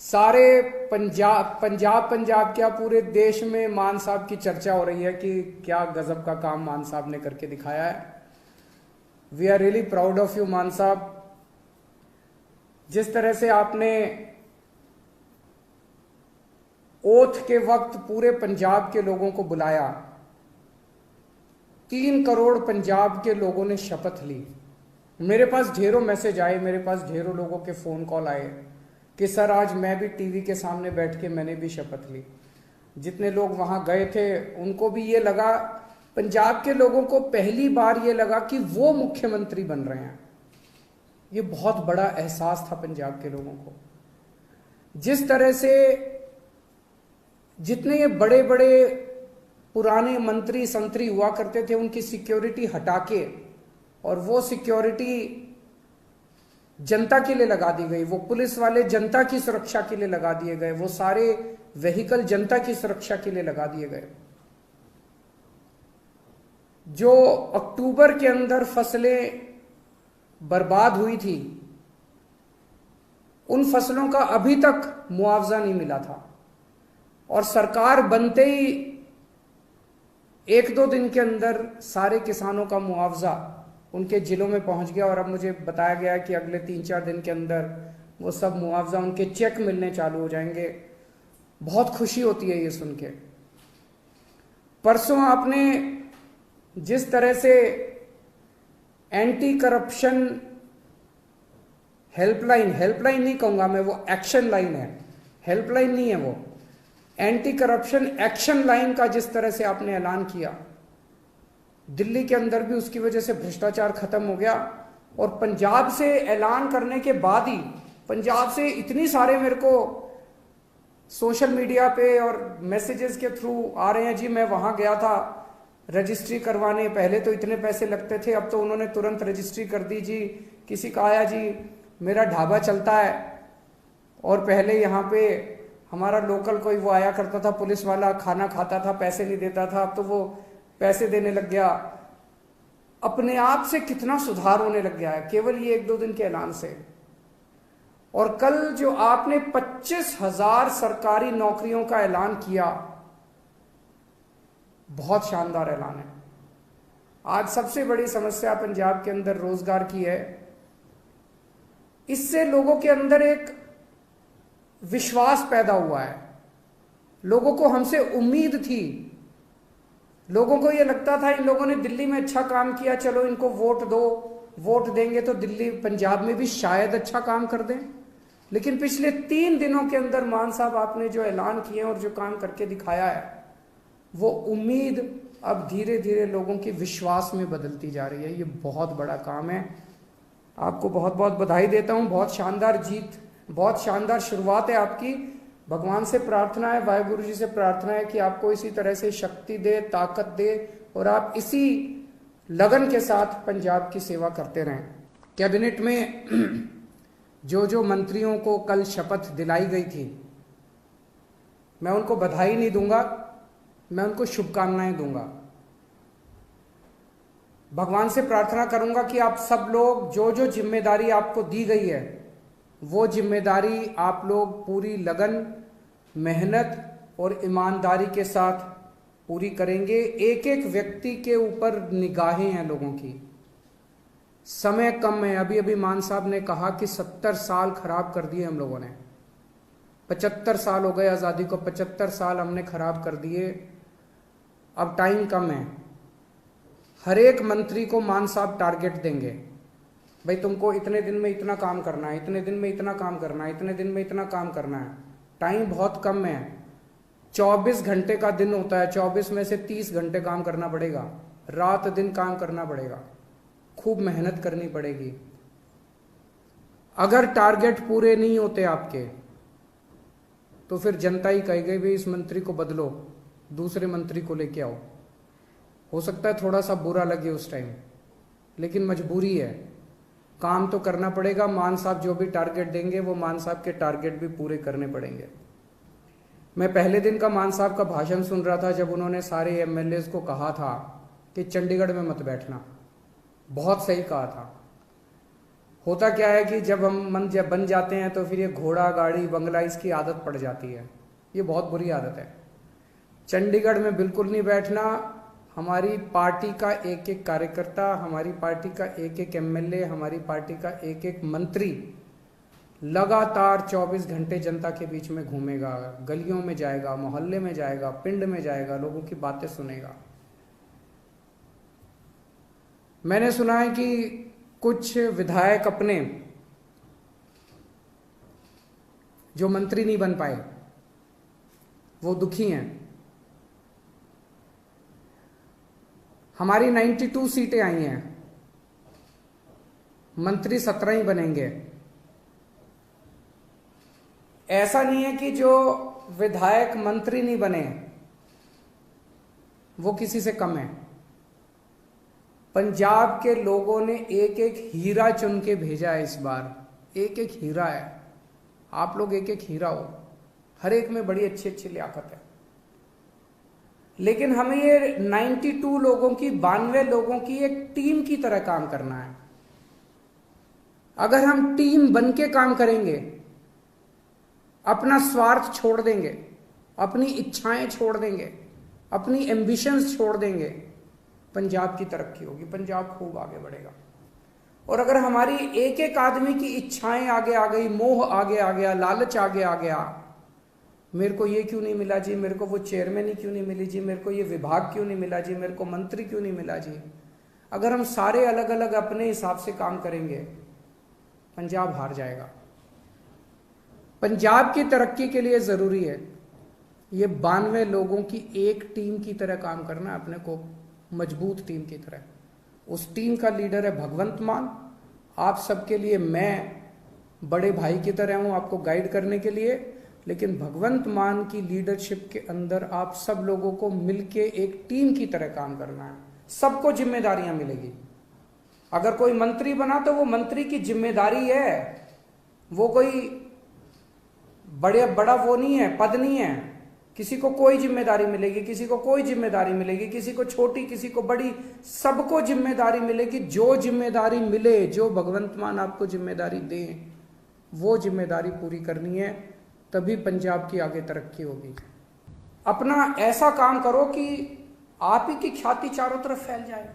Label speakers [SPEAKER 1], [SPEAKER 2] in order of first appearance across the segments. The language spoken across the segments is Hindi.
[SPEAKER 1] सारे पंजाब क्या पूरे देश में मान साहब की चर्चा हो रही है कि क्या गजब का काम मान साहब ने करके दिखाया है। We are really proud of you Mann साहब। जिस तरह से आपने ओथ के वक्त पूरे पंजाब के लोगों को बुलाया, 3 करोड़ पंजाब के लोगों ने शपथ ली। मेरे पास ढेरों मैसेज आए, मेरे पास ढेरों लोगों के फोन कॉल आए कि सर आज मैं भी टीवी के सामने बैठ के मैंने भी शपथ ली। जितने लोग वहां गए थे उनको भी ये लगा, पंजाब के लोगों को पहली बार ये लगा कि वो मुख्यमंत्री बन रहे हैं। ये बहुत बड़ा एहसास था पंजाब के लोगों को। जिस तरह से जितने ये बड़े बड़े पुराने मंत्री संतरी हुआ करते थे उनकी सिक्योरिटी हटा के और वो सिक्योरिटी जनता के लिए लगा दी गई, वो पुलिस वाले जनता की सुरक्षा के लिए लगा दिए गए, वो सारे व्हीकल जनता की सुरक्षा के लिए लगा दिए गए। जो अक्टूबर के अंदर फसलें बर्बाद हुई थी उन फसलों का अभी तक मुआवजा नहीं मिला था और सरकार बनते ही 1-2 दिन के अंदर सारे किसानों का मुआवजा उनके जिलों में पहुंच गया। और अब मुझे बताया गया कि अगले 3-4 दिन के अंदर वो सब मुआवजा उनके चेक मिलने चालू हो जाएंगे। बहुत खुशी होती है ये सुन के। परसों आपने जिस तरह से एंटी करप्शन हेल्पलाइन नहीं कहूंगा मैं, वो एक्शन लाइन है, हेल्पलाइन नहीं है, वो एंटी करप्शन एक्शन लाइन का जिस तरह से आपने ऐलान किया, दिल्ली के अंदर भी उसकी वजह से भ्रष्टाचार खत्म हो गया। और पंजाब से ऐलान करने के बाद ही पंजाब से इतनी सारे मेरे को सोशल मीडिया पे और मैसेजेस के थ्रू आ रहे हैं, जी मैं वहां गया था रजिस्ट्री करवाने, पहले तो इतने पैसे लगते थे, अब तो उन्होंने तुरंत रजिस्ट्री कर दी जी। किसी का आया जी मेरा ढाबा चलता है और पहले यहाँ पे हमारा लोकल कोई वो आया करता था पुलिस वाला, खाना खाता था, पैसे नहीं देता था, अब तो वो पैसे देने लग गया। अपने आप से कितना सुधार होने लग गया है केवल ये 1-2 दिन के ऐलान से। और कल जो आपने 25,000 सरकारी नौकरियों का ऐलान किया, बहुत शानदार ऐलान है। आज सबसे बड़ी समस्या पंजाब के अंदर रोजगार की है। इससे लोगों के अंदर एक विश्वास पैदा हुआ है, लोगों को हमसे उम्मीद थी, लोगों को यह लगता था इन लोगों ने दिल्ली में अच्छा काम किया, चलो इनको वोट दो, वोट देंगे तो दिल्ली पंजाब में भी शायद अच्छा काम कर दें। लेकिन पिछले 3 दिनों के अंदर मान साहब आपने जो ऐलान किए और जो काम करके दिखाया है, वो उम्मीद अब धीरे धीरे लोगों के विश्वास में बदलती जा रही है। ये बहुत बड़ा काम है। आपको बहुत बहुत बधाई देता हूं। बहुत शानदार जीत, बहुत शानदार शुरुआत है आपकी। भगवान से प्रार्थना है, वाहिगुरु जी से प्रार्थना है कि आपको इसी तरह से शक्ति दे, ताकत दे और आप इसी लगन के साथ पंजाब की सेवा करते रहें। कैबिनेट में जो मंत्रियों को कल शपथ दिलाई गई थी, मैं उनको बधाई नहीं दूंगा, मैं उनको शुभकामनाएं दूंगा। भगवान से प्रार्थना करूंगा कि आप सब लोग जो जिम्मेदारी आपको दी गई है वो जिम्मेदारी आप लोग पूरी लगन, मेहनत और ईमानदारी के साथ पूरी करेंगे। एक एक व्यक्ति के ऊपर निगाहें हैं लोगों की, समय कम है। अभी अभी मान साहब ने कहा कि 70 साल खराब कर दिए हम लोगों ने, 75 साल हो गए आज़ादी को, 75 साल हमने खराब कर दिए, अब टाइम कम है। हर एक मंत्री को मान साहब टारगेट देंगे, भाई तुमको इतने दिन में इतना काम करना है, इतने दिन में इतना काम करना है, इतने दिन में इतना काम करना है। टाइम बहुत कम है, 24 घंटे का दिन होता है, 24 में से 30 घंटे काम करना पड़ेगा, रात दिन काम करना पड़ेगा, खूब मेहनत करनी पड़ेगी। अगर टारगेट पूरे नहीं होते आपके तो फिर जनता ही कहेगी भाई इस मंत्री को बदलो, दूसरे मंत्री को लेके आओ। हो सकता है थोड़ा सा बुरा लगे उस टाइम, लेकिन मजबूरी है, काम तो करना पड़ेगा। मान साहब जो भी टारगेट देंगे वो मान साहब के टारगेट भी पूरे करने पड़ेंगे। मैं पहले दिन का मान साहब का भाषण सुन रहा था जब उन्होंने सारे एमएलएज को कहा था कि चंडीगढ़ में मत बैठना, बहुत सही कहा था। होता क्या है कि जब हम जब बन जाते हैं तो फिर ये घोड़ा गाड़ी बंगला इसकी आदत पड़ जाती है। ये बहुत बुरी आदत है। चंडीगढ़ में बिल्कुल नहीं बैठना। हमारी पार्टी का एक एक कार्यकर्ता, हमारी पार्टी का एक एक एमएलए, हमारी पार्टी का एक एक मंत्री लगातार 24 घंटे जनता के बीच में घूमेगा, गलियों में जाएगा, मोहल्ले में जाएगा, पिंड में जाएगा, लोगों की बातें सुनेगा। मैंने सुना है कि कुछ विधायक अपने जो मंत्री नहीं बन पाए वो दुखी हैं। हमारी 92 सीटें आई हैं, मंत्री 17 ही बनेंगे। ऐसा नहीं है कि जो विधायक मंत्री नहीं बने वो किसी से कम है। पंजाब के लोगों ने एक एक हीरा चुन के भेजा है इस बार। एक एक हीरा है। आप लोग एक एक हीरा हो, हर एक में बड़ी अच्छी अच्छी लियाकत है। लेकिन हमें ये 92 लोगों की, 92 लोगों की एक टीम की तरह काम करना है। अगर हम टीम बन के काम करेंगे, अपना स्वार्थ छोड़ देंगे, अपनी इच्छाएं छोड़ देंगे, अपनी एम्बिशंस छोड़ देंगे, पंजाब की तरक्की होगी, पंजाब खूब आगे बढ़ेगा। और अगर हमारी एक एक आदमी की इच्छाएं आगे आ गई, मोह आगे आ गया, लालच आगे आ गया, मेरे को ये क्यों नहीं मिला जी, मेरे को वो चेयरमैन ही क्यों नहीं मिली जी, मेरे को ये विभाग क्यों नहीं मिला जी, मेरे को मंत्री क्यों नहीं मिला जी, अगर हम सारे अलग अलग अपने हिसाब से काम करेंगे, पंजाब हार जाएगा। पंजाब की तरक्की के लिए जरूरी है ये 92 लोगों की एक टीम की तरह काम करना, अपने को मजबूत टीम की तरह। उस टीम का लीडर है भगवंत मान। आप सबके लिए मैं बड़े भाई की तरह हूं, आपको गाइड करने के लिए। लेकिन भगवंत मान की लीडरशिप के अंदर आप सब लोगों को मिलके एक टीम की तरह काम करना है। सबको जिम्मेदारियां मिलेगी। अगर कोई मंत्री बना तो वो मंत्री की जिम्मेदारी है, वो कोई बड़ा वो नहीं है, पद नहीं है। किसी को कोई जिम्मेदारी मिलेगी, किसी को कोई जिम्मेदारी मिलेगी, किसी को छोटी, किसी को बड़ी, सबको जिम्मेदारी मिलेगी। जो जिम्मेदारी मिले, जो भगवंत मान आपको जिम्मेदारी दें, वो जिम्मेदारी पूरी करनी है, तभी पंजाब की आगे तरक्की होगी। अपना ऐसा काम करो कि आप ही की ख्याति चारों तरफ फैल जाए।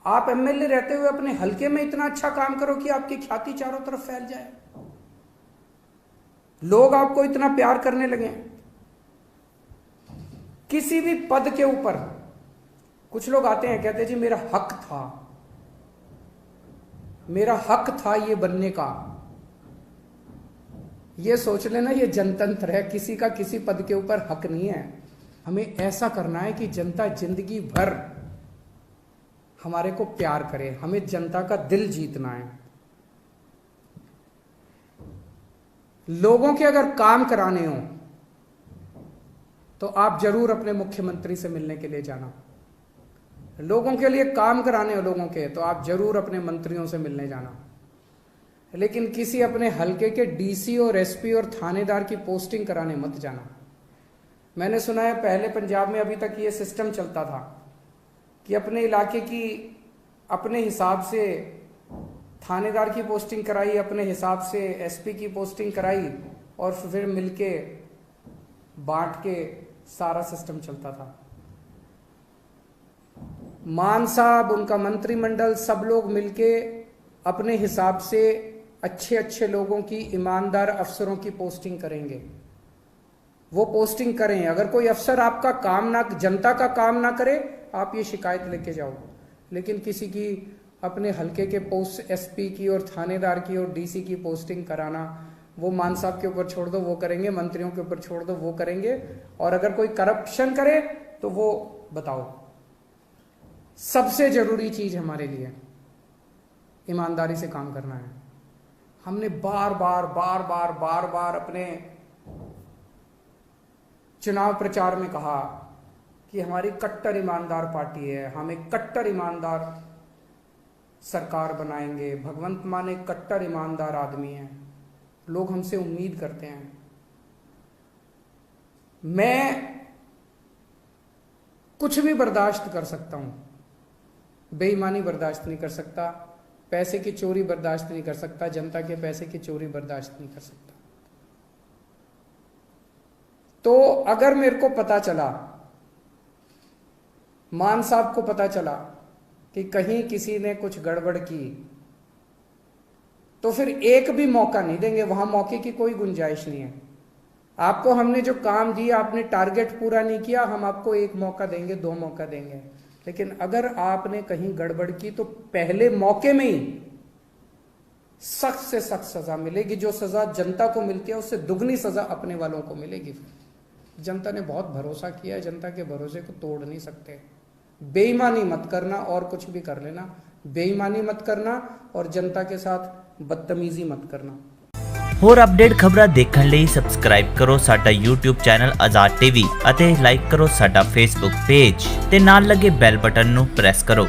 [SPEAKER 1] आप एमएलए रहते हुए अपने हलके में इतना अच्छा काम करो कि आपकी ख्याति चारों तरफ फैल जाए, लोग आपको इतना प्यार करने लगे। किसी भी पद के ऊपर कुछ लोग आते हैं, कहते हैं जी मेरा हक था, मेरा हक था ये बनने का। ये सोच लेना ये जनतंत्र है, किसी का किसी पद के ऊपर हक नहीं है। हमें ऐसा करना है कि जनता जिंदगी भर हमारे को प्यार करे, हमें जनता का दिल जीतना है। लोगों के अगर काम कराने हो तो आप जरूर अपने मुख्यमंत्री से मिलने के लिए जाना। लोगों के लिए काम कराने हो लोगों के, तो आप जरूर अपने मंत्रियों से मिलने जाना। लेकिन किसी अपने हलके के डीसी और एसपी और थानेदार की पोस्टिंग कराने मत जाना। मैंने सुना है पहले पंजाब में अभी तक ये सिस्टम चलता था कि अपने इलाके की अपने हिसाब से थानेदार की पोस्टिंग कराई, अपने हिसाब से एसपी की पोस्टिंग कराई, और फिर मिलके बांट के सारा सिस्टम चलता था। मान साहब, उनका मंत्रिमंडल, सब लोग मिलके अपने हिसाब से अच्छे अच्छे लोगों की, ईमानदार अफसरों की पोस्टिंग करेंगे। वो पोस्टिंग करें। अगर कोई अफसर आपका काम ना, जनता का काम ना करे, आप ये शिकायत लेके जाओ। लेकिन किसी की अपने हलके के पोस्ट, एसपी की और थानेदार की और डीसी की पोस्टिंग कराना, वो मान साहब के ऊपर छोड़ दो, वो करेंगे। मंत्रियों के ऊपर छोड़ दो, वो करेंगे। और अगर कोई करप्शन करे तो वो बताओ। सबसे जरूरी चीज हमारे लिए ईमानदारी से काम करना है। हमने बार बार अपने चुनाव प्रचार में कहा कि हमारी कट्टर ईमानदार पार्टी है, हम एक कट्टर ईमानदार सरकार बनाएंगे। भगवंत मान एक कट्टर ईमानदार आदमी है, लोग हमसे उम्मीद करते हैं। मैं कुछ भी बर्दाश्त कर सकता हूं, बेईमानी बर्दाश्त नहीं कर सकता। पैसे की चोरी बर्दाश्त नहीं कर सकता, जनता के पैसे की चोरी बर्दाश्त नहीं कर सकता। तो अगर मेरे को पता चला, मान साहब को पता चला कि कहीं किसी ने कुछ गड़बड़ की, तो फिर एक भी मौका नहीं देंगे, वहां मौके की कोई गुंजाइश नहीं है। आपको हमने जो काम दिया, आपने टारगेट पूरा नहीं किया, हम आपको एक मौका देंगे, 2 मौका देंगे, लेकिन अगर आपने कहीं गड़बड़ की तो पहले मौके में ही सख्त से सख्त सजा मिलेगी। जो सजा जनता को मिलती है उससे दुगनी सजा अपने वालों को मिलेगी। फिर जनता ने बहुत भरोसा किया है, जनता के भरोसे को तोड़ नहीं सकते। बेईमानी मत करना, और कुछ भी कर लेना, बेईमानी मत करना और जनता के साथ बदतमीजी मत करना।
[SPEAKER 2] ਹੋਰ ਅਪਡੇਟ ਖਬਰਾਂ ਦੇਖਣ ਲਈ ਸਬਸਕ੍ਰਾਈਬ ਕਰੋ ਸਾਡਾ YouTube ਚੈਨਲ ਆਜ਼ਾਦ ਟੀਵੀ ਅਤੇ ਲਾਈਕ ਕਰੋ ਸਾਡਾ Facebook ਪੇਜ ਤੇ ਨਾਲ ਲੱਗੇ ਬੈਲ ਬਟਨ ਨੂੰ ਪ੍ਰੈਸ ਕਰੋ।